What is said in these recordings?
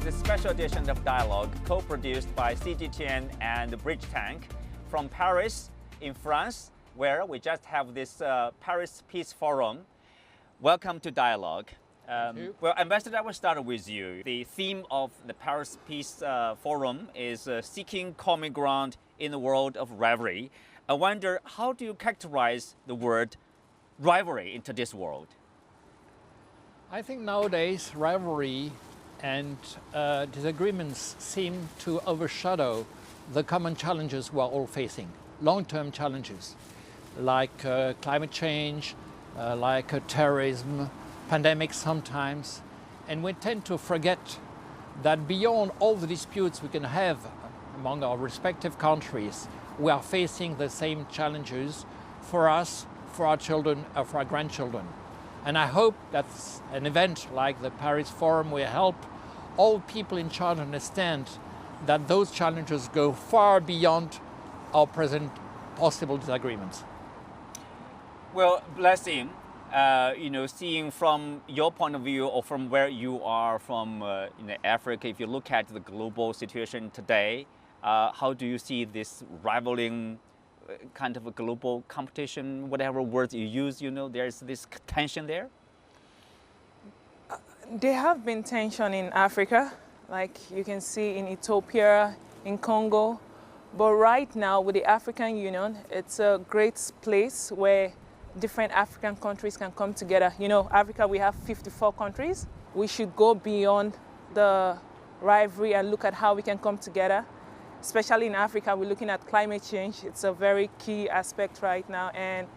a special edition of Dialogue, co-produced by CGTN and Bridge Tank from Paris in France, where we just have this Paris Peace Forum. Welcome to Dialogue. Well, Ambassador, I will start with you. The theme of the Paris Peace Forum is seeking common ground in the world of rivalry. I wonder, how do you characterize the word rivalry into this world? I think nowadays rivalry and disagreements seem to overshadow the common challenges we are all facing. Long-term challenges like climate change, like terrorism, pandemics sometimes. And we tend to forget that beyond all the disputes we can have among our respective countries, we are facing the same challenges for us, for our children, or for our grandchildren. And I hope that an event like the Paris Forum will help all people in charge understand that those challenges go far beyond our present possible disagreements. Well, blessing, seeing from your point of view or from where you are from in Africa, if you look at the global situation today, how do you see this rivaling kind of a global competition, whatever words you use, there's this tension there? There have been tension in Africa, like you can see in Ethiopia, in Congo. But right now with the African Union, it's a great place where different African countries can come together. Africa, we have 54 countries. We should go beyond the rivalry and look at how we can come together. Especially in Africa, we're looking at climate change. It's a very key aspect right now. And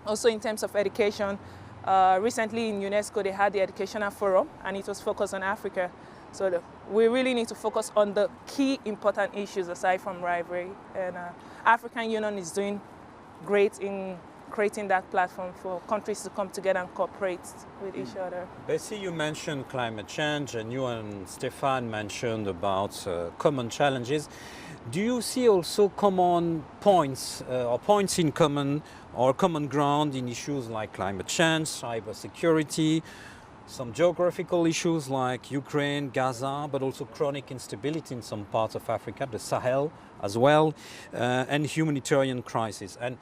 also in terms of education, recently in UNESCO, they had the Educational Forum, and it was focused on Africa. So we really need to focus on the key important issues aside from rivalry. And African Union is doing great in creating that platform for countries to come together and cooperate with each other. Bessie, you mentioned climate change, and you and Stefan mentioned about common challenges. Do you see also common points or points in common or common ground in issues like climate change, cybersecurity, some geographical issues like Ukraine, Gaza, but also chronic instability in some parts of Africa, the Sahel as well, and humanitarian crisis? And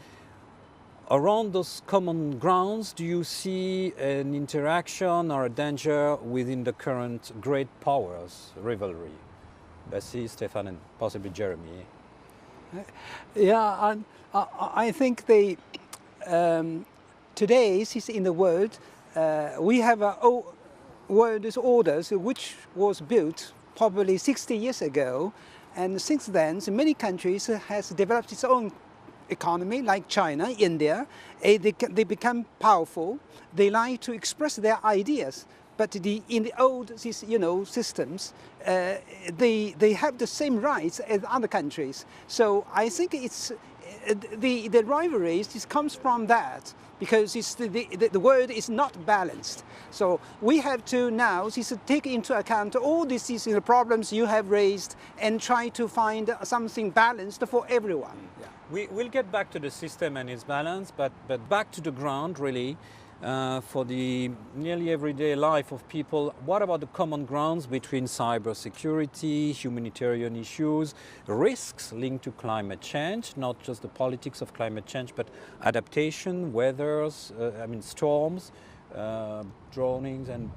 around those common grounds, do you see an interaction or a danger within the current great powers rivalry? Bessie, Stefan, and possibly Jeremy. Yeah, I think today in the world, we have a world orders which was built probably 60 years ago, and since then, many countries has developed its own economy, like China, India. They become powerful. They like to express their ideas. But in the old systems, they have the same rights as other countries. So I think it's the rivalries comes from that, because the world is not balanced. So we have to now take into account all these problems you have raised and try to find something balanced for everyone. Yeah. We'll get back to the system and its balance, but back to the ground, really, for the nearly everyday life of people. What about the common grounds between cybersecurity, humanitarian issues, risks linked to climate change, not just the politics of climate change, but adaptation, weathers, storms, dronings, and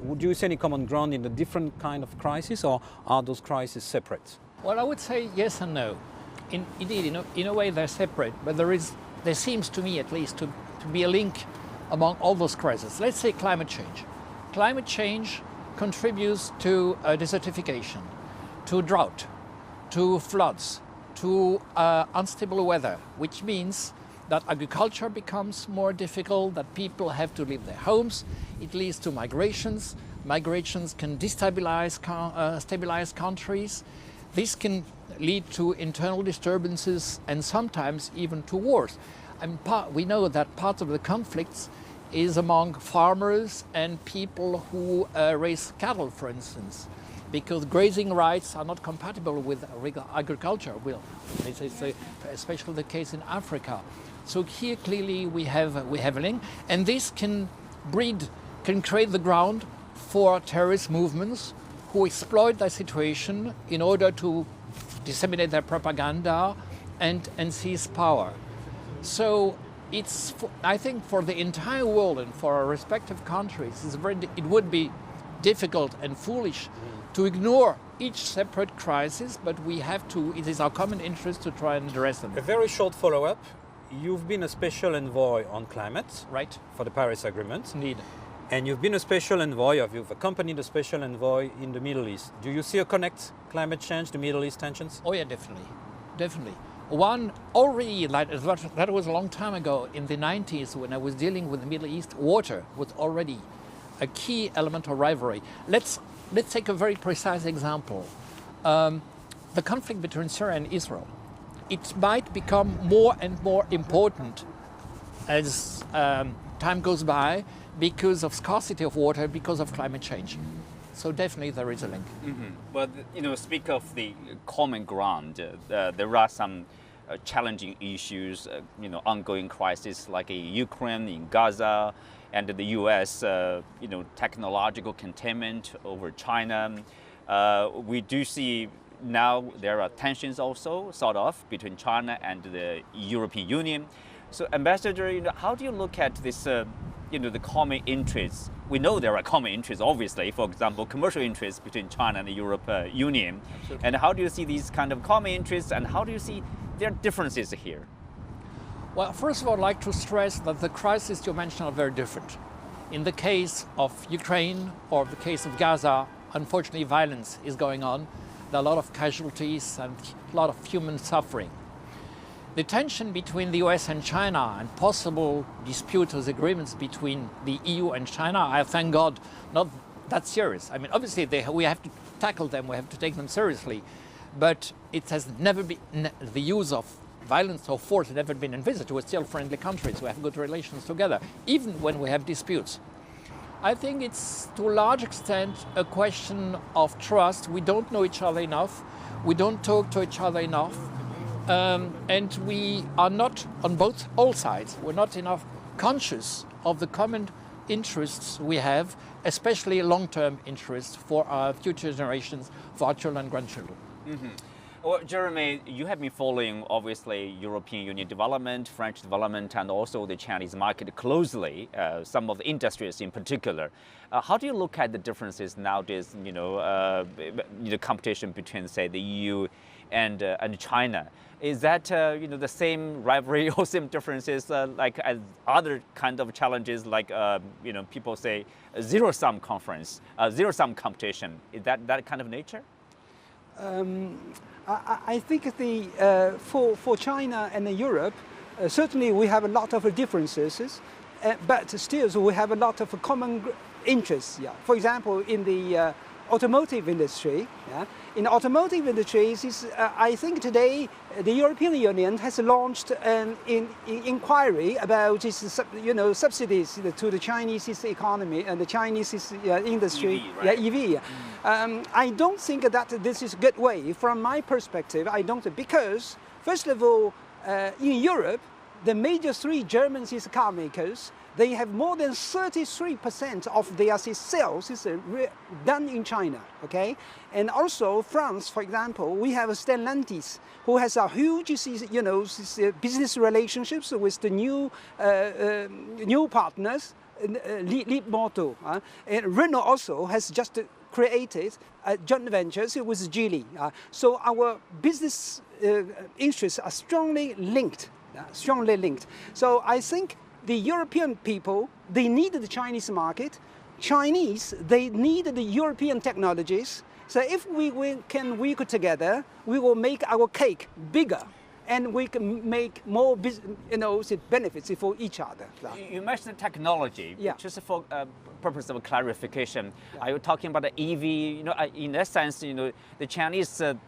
would you see any common ground in the different kind of crises, or are those crises separate? Well, I would say yes and no. Indeed, in a way they're separate, but there seems to me at least to be a link among all those crises. Let's say climate change. Climate change contributes to desertification, to drought, to floods, to unstable weather, which means that agriculture becomes more difficult, that people have to leave their homes. It leads to migrations. Migrations can stabilize countries. This can lead to internal disturbances and sometimes even to wars. And we know that part of the conflicts is among farmers and people who raise cattle, for instance, because grazing rights are not compatible with agriculture. It's especially the case in Africa. So here clearly we have a link, and this can create the ground for terrorist movements, who exploit the situation in order to disseminate their propaganda and seize power. So it's, I think, for the entire world and for our respective countries, it would be difficult and foolish to ignore each separate crisis, but we have to, it is our common interest to try and address them. A very short follow-up. You've been a special envoy on climate, Right? for the Paris Agreement. Indeed. And you've been a special envoy, or you've accompanied a special envoy in the Middle East. Do you see a connect climate change, the Middle East tensions? Oh yeah, definitely, definitely. One already, that was a long time ago, in the 90s when I was dealing with the Middle East, water was already a key element of rivalry. Let's take a very precise example. The conflict between Syria and Israel. It might become more and more important as time goes by because of scarcity of water, because of climate change. So definitely there is a link. But speak of the common ground. There are some challenging issues, ongoing crises like in Ukraine, in Gaza, and the U.S. Technological containment over China. We do see now there are tensions also, sort of, between China and the European Union. So, Ambassador, how do you look at this? The common interests. We know there are common interests, obviously, for example, commercial interests between China and the European Union. Absolutely. And how do you see these kind of common interests, and how do you see their differences here? Well, first of all, I'd like to stress that the crises you mentioned are very different. In the case of Ukraine or the case of Gaza, unfortunately, violence is going on. There are a lot of casualties and a lot of human suffering. The tension between the US and China and possible disputes or agreements between the EU and China are, thank God, not that serious. I mean, obviously, we have to tackle them, we have to take them seriously, but it has never been, the use of violence or force has never been envisaged. We're still friendly countries, we have good relations together, even when we have disputes. I think it's, to a large extent, a question of trust. We don't know each other enough, we don't talk to each other enough, and we are not, on all sides, we're not enough conscious of the common interests we have, especially long-term interests for our future generations, for our children and grandchildren. Well, Jeremy, you have been following, obviously, European Union development, French development, and also the Chinese market closely, some of the industries in particular. How do you look at the differences nowadays, the competition between, say, the EU and China? Is that, the same rivalry or same differences like as other kind of challenges, like, people say zero-sum conference, zero-sum competition? Is that kind of nature? I think for China and Europe, certainly we have a lot of differences, but still we have a lot of common interests. Yeah. For example, in the automotive industry, in the automotive industry, I think today the European Union has launched an inquiry about subsidies to the Chinese economy and the Chinese industry. EV, right? EV. I don't think that this is a good way. From my perspective, I don't, because first of all, in Europe, the major three German car makers, they have more than 33% of their sales is done in China, okay? And also France, for example, we have Stellantis, who has a huge, business relationships with the new partners, Leapmotor. And Renault also has just created joint ventures with Geely. So our business interests are strongly linked. So I think the European people, they need the Chinese market. Chinese, they need the European technologies. So if we can work together, we will make our cake bigger, and we can make more benefits for each other. You mentioned technology. Yeah. Just for purpose of clarification, are you talking about the EV? In that sense, the Chinese, the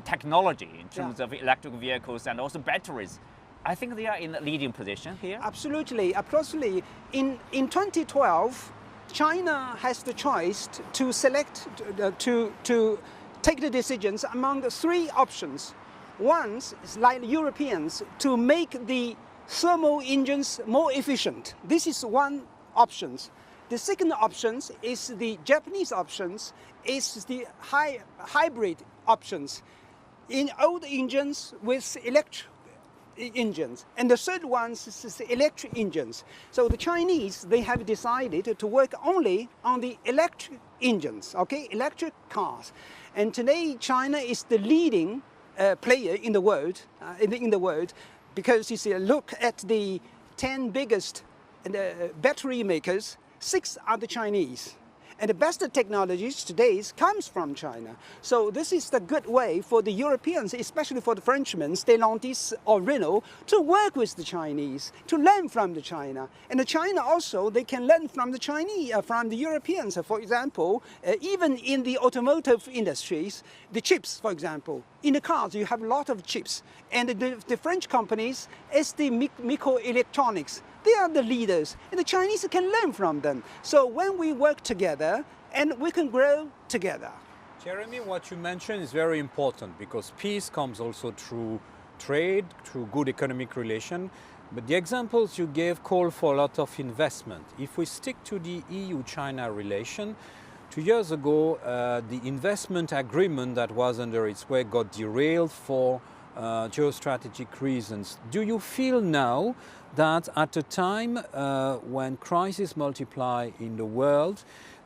technology in terms of electric vehicles and also batteries. I think they are in a leading position here. Absolutely. In 2012, China has the choice to select, to take the decisions among the three options. One is like Europeans, to make the thermal engines more efficient. This is one option. The second option is the Japanese options, is the hybrid options in old engines with electric engines. And the third one is electric engines. So the Chinese, they have decided to work only on the electric engines, okay, electric cars. And today, China is the leading player in the world, because you see, look at the 10 biggest battery makers, 6 are the Chinese. And the best technologies today comes from China. So this is the good way for the Europeans, especially for the Frenchmen, Stellantis or Renault, to work with the Chinese, to learn from the China. And the China also, they can learn from the Chinese, from the Europeans. For example, even in the automotive industries, the chips, for example, in the cars you have a lot of chips. And the French companies, ST Microelectronics, they are the leaders, and the Chinese can learn from them. So when we work together, and we can grow together. Jeremy, what you mentioned is very important, because peace comes also through trade, through good economic relation. But the examples you gave call for a lot of investment. If we stick to the EU-China relation, 2 years ago, the investment agreement that was under its way got derailed for geostrategic reasons. Do you feel now that at a time when crises multiply in the world,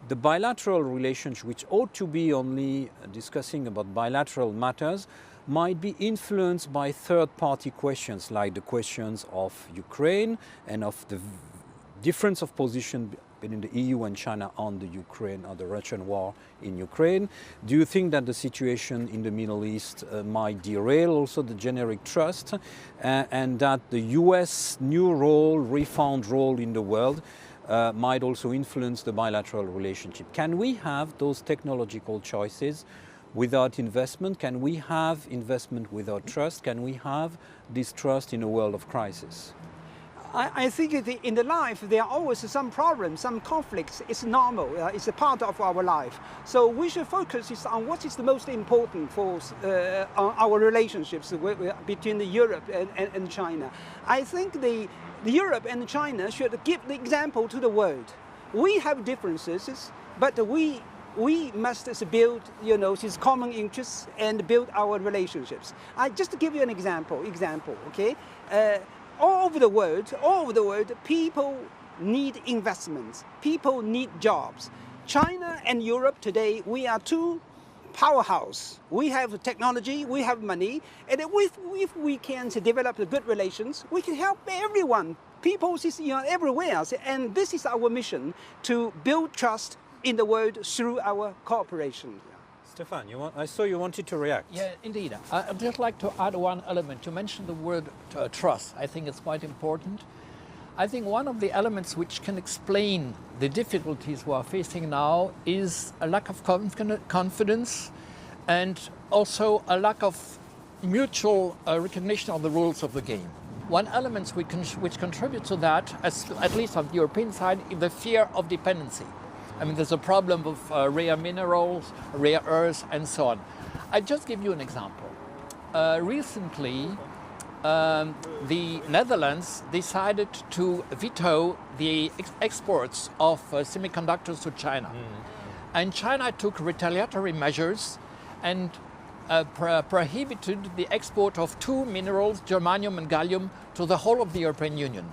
the bilateral relationship, which ought to be only discussing about bilateral matters, might be influenced by third-party questions, like the questions of Ukraine and of the difference of position between the EU and China on the Ukraine or the Russian war in Ukraine? Do you think that the situation in the Middle East might derail also the generic trust and that the US new role, refound role in the world might also influence the bilateral relationship? Can we have those technological choices without investment? Can we have investment without trust? Can we have distrust in a world of crisis? I think in the life there are always some problems, some conflicts. It's normal. It's a part of our life. So we should focus on what is the most important for our relationships between Europe and China. I think the Europe and China should give the example to the world. We have differences, but we must build, these common interests and build our relationships. I just to give you an example, okay? All over the world, people need investments. People need jobs. China and Europe today, we are two powerhouses. We have technology, we have money, and if we can develop good relations, we can help everyone. People everywhere, and this is our mission, to build trust in the world through our cooperation. Stefan, I saw you wanted to react. Yeah, indeed. I'd just like to add one element. You mentioned the word trust. I think it's quite important. I think one of the elements which can explain the difficulties we are facing now is a lack of confidence and also a lack of mutual recognition of the rules of the game. One element which contributes to that, at least on the European side, is the fear of dependency. I mean, there's a problem of rare minerals, rare earths, and so on. I'll just give you an example. Recently, the Netherlands decided to veto the exports of semiconductors to China. And China took retaliatory measures and prohibited the export of 2 minerals, germanium and gallium, to the whole of the European Union.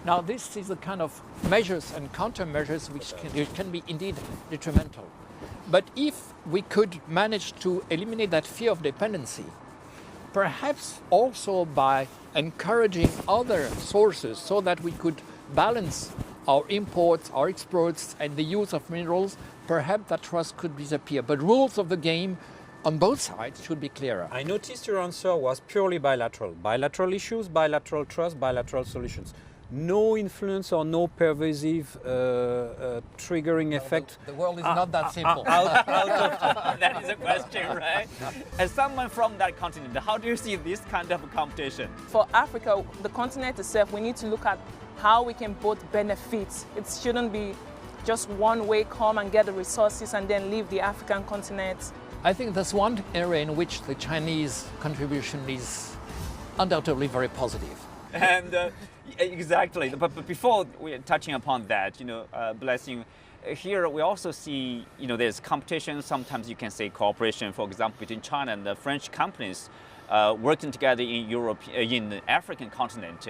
Now, this is the kind of measures and countermeasures which can be indeed detrimental. But if we could manage to eliminate that fear of dependency, perhaps also by encouraging other sources so that we could balance our imports, our exports, and the use of minerals, perhaps that trust could disappear. But rules of the game on both sides should be clearer. I noticed your answer was purely bilateral. Bilateral issues, bilateral trust, bilateral solutions. No influence or no pervasive triggering effect. The world is not that simple. That is a question, right? As someone from that continent, how do you see this kind of competition? For Africa, the continent itself, we need to look at how we can both benefit. It shouldn't be just one way, come and get the resources and then leave the African continent. I think that's one area in which the Chinese contribution is undoubtedly very positive. And exactly. But before we're touching upon that, Blessing, here we also see, there's competition. Sometimes you can say cooperation, for example, between China and the French companies working together in Europe, in the African continent,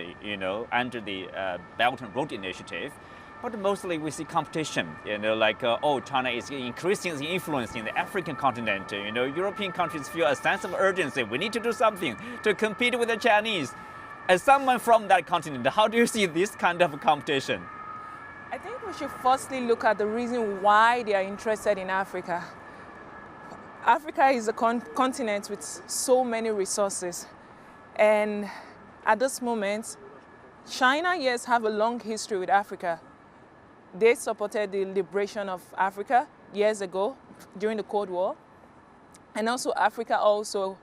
under the Belt and Road Initiative. But mostly we see competition, China is increasing its influence in the African continent. European countries feel a sense of urgency. We need to do something to compete with the Chinese. As someone from that continent, how do you see this kind of competition? I think we should firstly look at the reason why they are interested in Africa. Africa is a continent with so many resources. And at this moment, China, yes, have a long history with Africa. They supported the liberation of Africa years ago during the Cold War. And also Africa also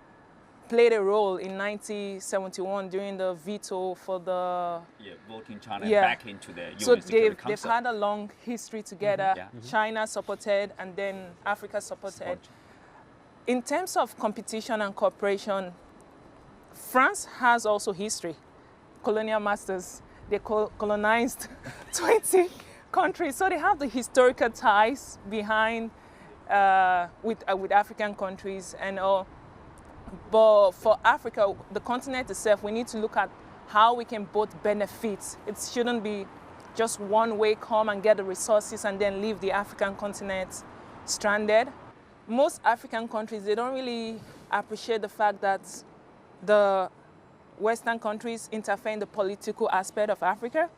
played a role in 1971 during the veto for the... voting China back into the UN Security Council. They've had a long history together. China supported and then Africa supported. In terms of competition and cooperation, France has also history. Colonial masters, they colonized 20 countries, so they have the historical ties behind with African countries and all. But for Africa, the continent itself, we need to look at how we can both benefit. It shouldn't be just one way, come and get the resources and then leave the African continent stranded. Most African countries, they don't really appreciate the fact that the Western countries interfere in the political aspect of Africa.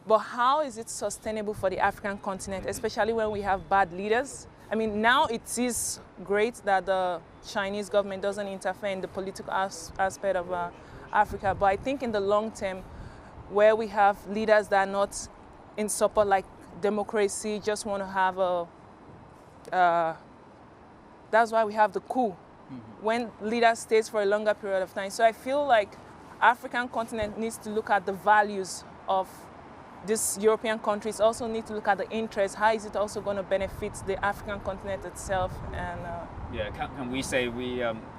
But how is it sustainable for the African continent, especially when we have bad leaders? I mean, now it is great that the Chinese government doesn't interfere in the political aspect of Africa, but I think in the long term, where we have leaders that are not in support like democracy, just want to have that's why we have the coup, when leaders stays for a longer period of time. So I feel like African continent needs to look at the values of these European countries, also need to look at the interest. How is it also going to benefit the African continent itself? And can we say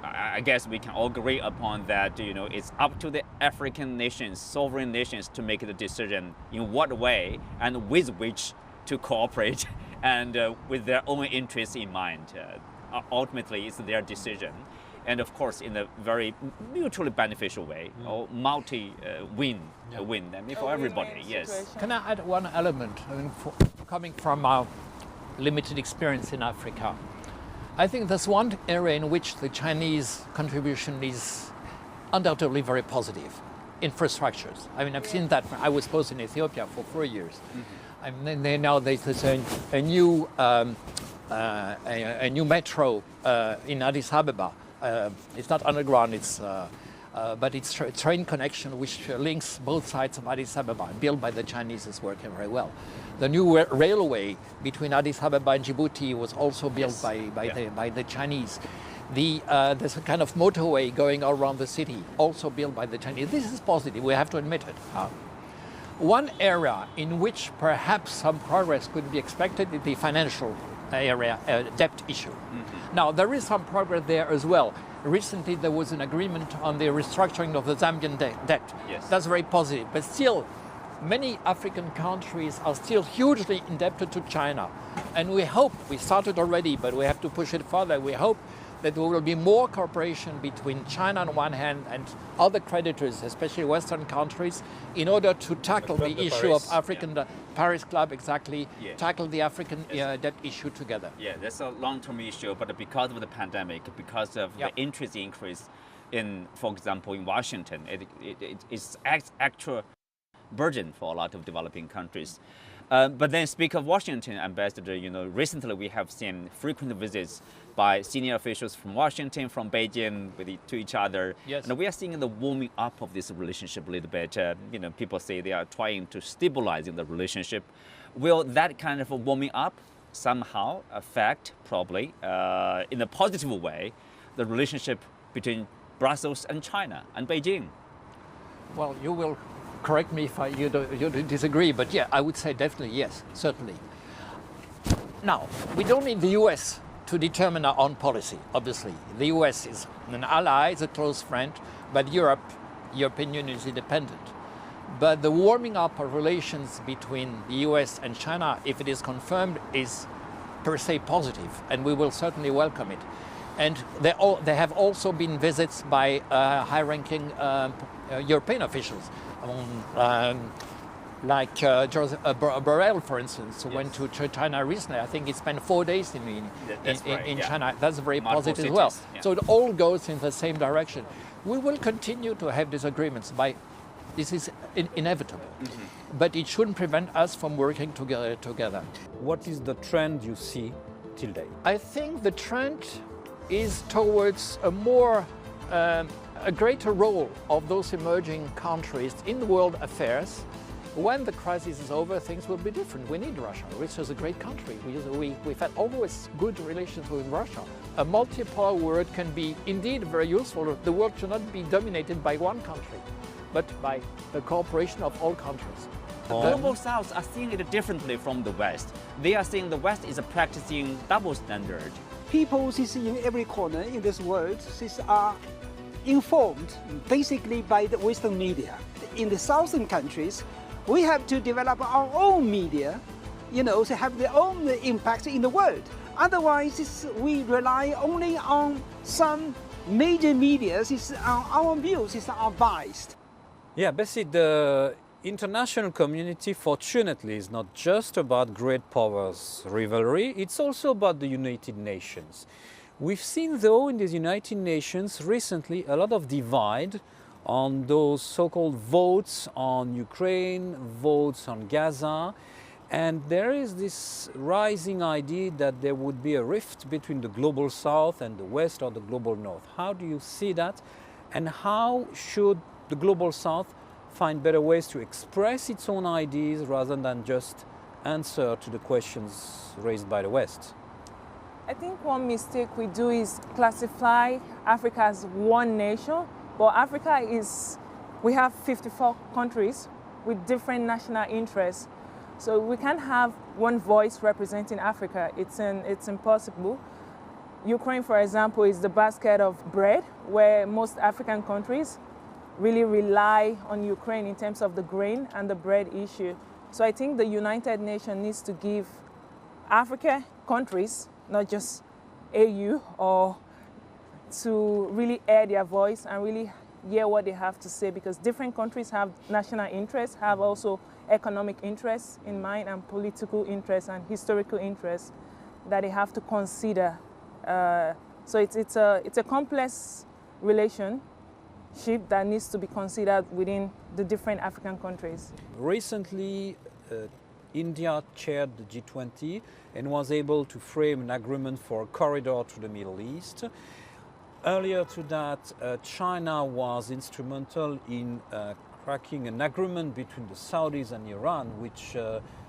I guess we can all agree upon that, it's up to the African nations, sovereign nations, to make the decision in what way and with which to cooperate and with their own interests in mind. Ultimately, it's their decision. And of course, in a very mutually beneficial way, or multi-win, win, for everybody, yes. Can I add one element? Coming from our limited experience in Africa, I think there's one area in which the Chinese contribution is undoubtedly very positive: infrastructures. I mean, I've seen that. I was posed in Ethiopia for 4 years. I mean, now there's a new metro in Addis Ababa. It's not underground, but it's train connection which links both sides of Addis Ababa, built by the Chinese, is working very well. The new railway between Addis Ababa and Djibouti was also built by the Chinese. There's a kind of motorway going all around the city, also built by the Chinese. This is positive, we have to admit it. One area in which perhaps some progress could be expected is the financial area, debt issue. Now, there is some progress there as well. Recently, there was an agreement on the restructuring of the Zambian debt. Yes. That's very positive. But still, many African countries are still hugely indebted to China. And we hope, we started already, but we have to push it further. We hope that there will be more cooperation between China on one hand and other creditors, especially Western countries, in order to tackle the issue of African, Paris Club, exactly, tackle the African debt issue together. Yeah, that's a long-term issue, but because of the pandemic, because of the interest increase in, for example, in Washington, it's actual burden for a lot of developing countries. But then, speak of Washington, Ambassador, recently we have seen frequent visits by senior officials from Washington, from Beijing, to each other. Yes. And we are seeing the warming up of this relationship a little bit. People say they are trying to stabilize the relationship. Will that kind of a warming up somehow affect, probably, in a positive way, the relationship between Brussels and China and Beijing? Well, you will correct me if you disagree, but yeah, I would say definitely yes, certainly. Now, we don't need the US to determine our own policy, obviously. The US is an ally, is a close friend, but Europe, European Union is independent. But the warming up of relations between the US and China, if it is confirmed, is per se positive, and we will certainly welcome it. And there have also been visits by high-ranking European officials, like Joseph Borrell, for instance, who went to China recently. I think he spent 4 days in China. That's very positive as well. Yeah. So it all goes in the same direction. We will continue to have disagreements. This is inevitable, but it shouldn't prevent us from working together. What is the trend you see till date? I think the trend is towards a greater role of those emerging countries in the world affairs. When the crisis is over, things will be different. We need Russia. Russia is a great country. We've had always good relations with Russia. A multipolar world can be indeed very useful. The world should not be dominated by one country, but by the cooperation of all countries. The global South are seeing it differently from the West. They are seeing the West is practicing double standard. People in every corner in this world are informed basically by the Western media. In the Southern countries, we have to develop our own media, to have their own impact in the world. Otherwise, we rely only on some major media. Our views are biased. Yeah, Bessie, the international community, fortunately, is not just about great powers rivalry, it's also about the United Nations. We've seen, though, in the United Nations recently a lot of divide on those so-called votes on Ukraine, votes on Gaza, and there is this rising idea that there would be a rift between the global South and the West or the global North. How do you see that, and how should the global South find better ways to express its own ideas rather than just answer to the questions raised by the West? I think one mistake we do is classify Africa as one nation, but we have 54 countries with different national interests. So we can't have one voice representing Africa. It's impossible. Ukraine, for example, is the basket of bread, where most African countries really rely on Ukraine in terms of the grain and the bread issue. So I think the United Nations needs to give Africa countries, not just AU, or to really air their voice and really hear what they have to say, because different countries have national interests, have also economic interests in mind, and political interests and historical interests that they have to consider. So it's a complex relationship that needs to be considered within the different African countries. Recently, India chaired the G20 and was able to frame an agreement for a corridor to the Middle East. Earlier to that, China was instrumental in cracking an agreement between the Saudis and Iran, which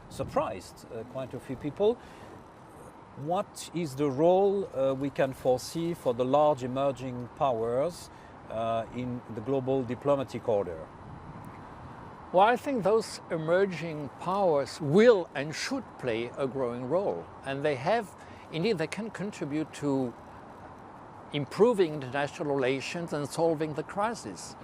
surprised quite a few people. What is the role we can foresee for the large emerging powers in the global diplomatic order? Well, I think those emerging powers will and should play a growing role, and they can contribute to improving international relations and solving the crisis.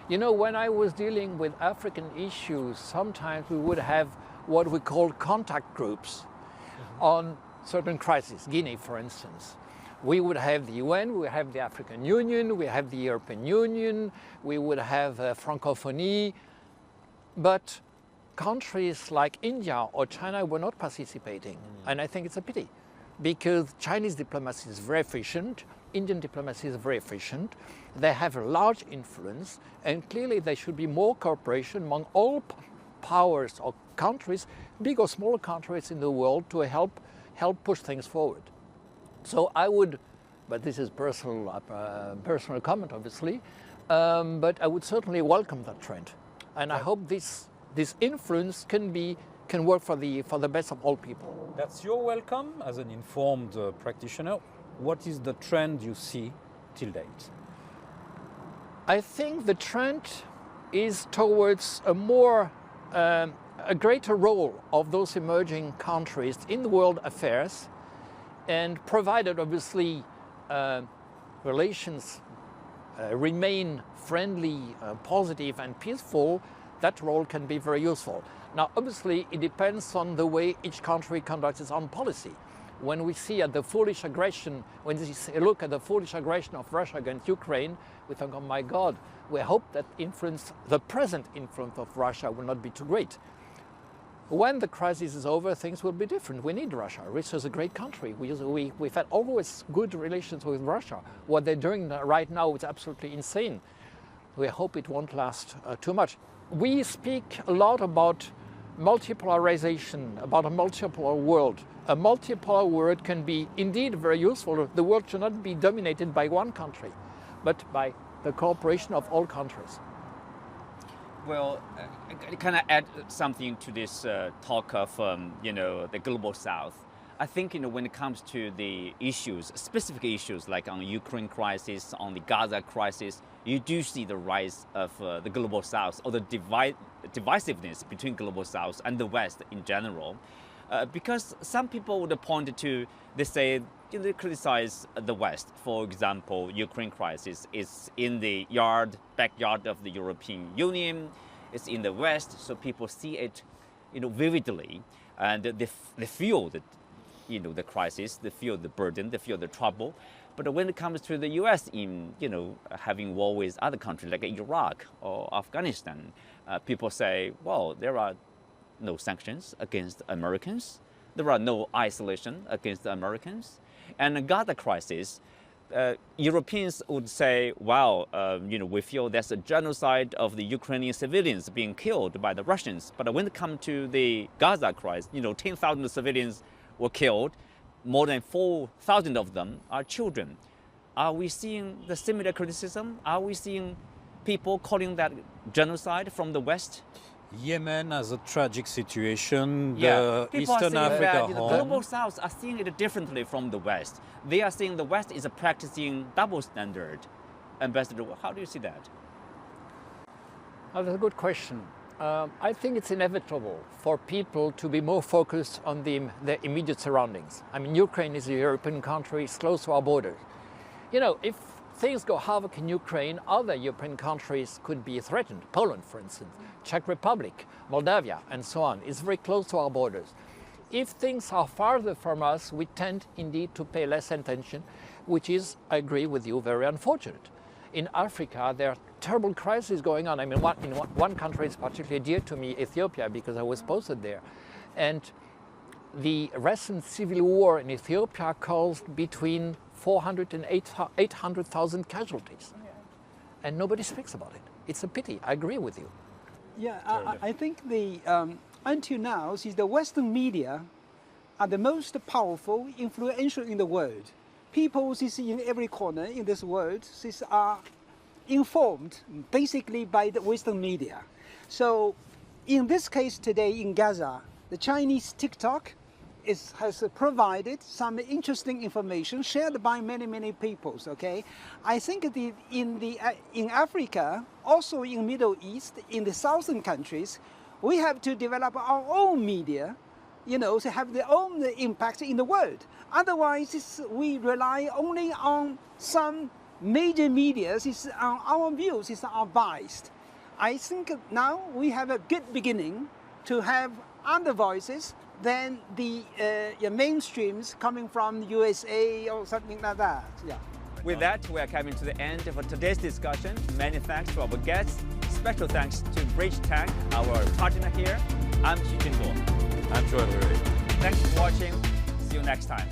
When I was dealing with African issues, sometimes we would have what we call contact groups on certain crises. Guinea, for instance. We would have the UN, we would have the African Union, we have the European Union, we would have Francophonie, but countries like India or China were not participating. And I think it's a pity, because Chinese diplomacy is very efficient, Indian diplomacy is very efficient, they have a large influence, and clearly there should be more cooperation among all powers or countries, big or small countries in the world, to help push things forward. So I would, but this is personal comment obviously, but I would certainly welcome that trend. And I hope this influence can work for the best of all people. That's your welcome as an informed practitioner. What is the trend you see till date? I think the trend is towards a greater role of those emerging countries in the world affairs, and provided obviously relations remain friendly, positive and peaceful, that role can be very useful. Now, obviously, it depends on the way each country conducts its own policy. When we see at the foolish aggression, when we look at the foolish aggression of Russia against Ukraine, we think, oh my God, we hope that the present influence of Russia will not be too great. When the crisis is over, things will be different. We need Russia. Russia is a great country. We've had always good relations with Russia. What they're doing right now is absolutely insane. We hope it won't last too much. We speak a lot about multipolarization, about a multipolar world. A multipolar world can be indeed very useful. The world should not be dominated by one country, but by the cooperation of all countries. Well, can I add something to this talk of, the global South? I think, when it comes to the issues, specific issues like on the Ukraine crisis, on the Gaza crisis, you do see the rise of the global South, or the divisiveness between global South and the West in general. Because some people would point to, they criticize the West. For example, Ukraine crisis is in the backyard of the European Union. It's in the West, so people see it, vividly, and they feel that, the crisis, they feel the burden, they feel the trouble. But when it comes to the U.S. in, having war with other countries like Iraq or Afghanistan, people say, well, there are no sanctions against Americans. There are no isolation against the Americans. And the Gaza crisis, Europeans would say, wow, we feel there's a genocide of the Ukrainian civilians being killed by the Russians. But when it comes to the Gaza crisis, 10,000 civilians were killed. More than 4,000 of them are children. Are we seeing the similar criticism? Are we seeing people calling that genocide from the West? Yemen has a tragic situation. Yeah, the people Eastern are saying Africa that the horn. global South are seeing it differently from the West. They are saying the West is practicing double standard. Ambassador, how do you see that? Well, that's a good question. I think it's inevitable for people to be more focused on their immediate surroundings. I mean, Ukraine is a European country, it's close to our borders. If things go havoc in Ukraine, other European countries could be threatened. Poland, for instance, Czech Republic, Moldavia, and so on. It's very close to our borders. If things are farther from us, we tend indeed to pay less attention, which is, I agree with you, very unfortunate. In Africa, there are terrible crises going on. I mean, one country is particularly dear to me, Ethiopia, because I was posted there. And the recent civil war in Ethiopia caused between 400 and 800,000 casualties. And nobody speaks about it. It's a pity. I agree with you. Yeah, I think until now, the Western media are the most powerful, influential in the world. People in every corner in this world are informed basically by the Western media. So in this case today in Gaza, the Chinese TikTok has provided some interesting information shared by many people. Okay, I think in Africa, also in Middle East, in the southern countries, we have to develop our own media, to have their own impact in the world. Otherwise, we rely only on some major media. Our views are biased. I think now we have a good beginning to have other voices than the mainstreams coming from USA or something like that. Yeah. With that, we are coming to the end of today's discussion. Many thanks to our guests. Special thanks to Bridge Tank, our partner here. I'm Xu Jinduo. I'm Joel. Thanks for watching. See you next time.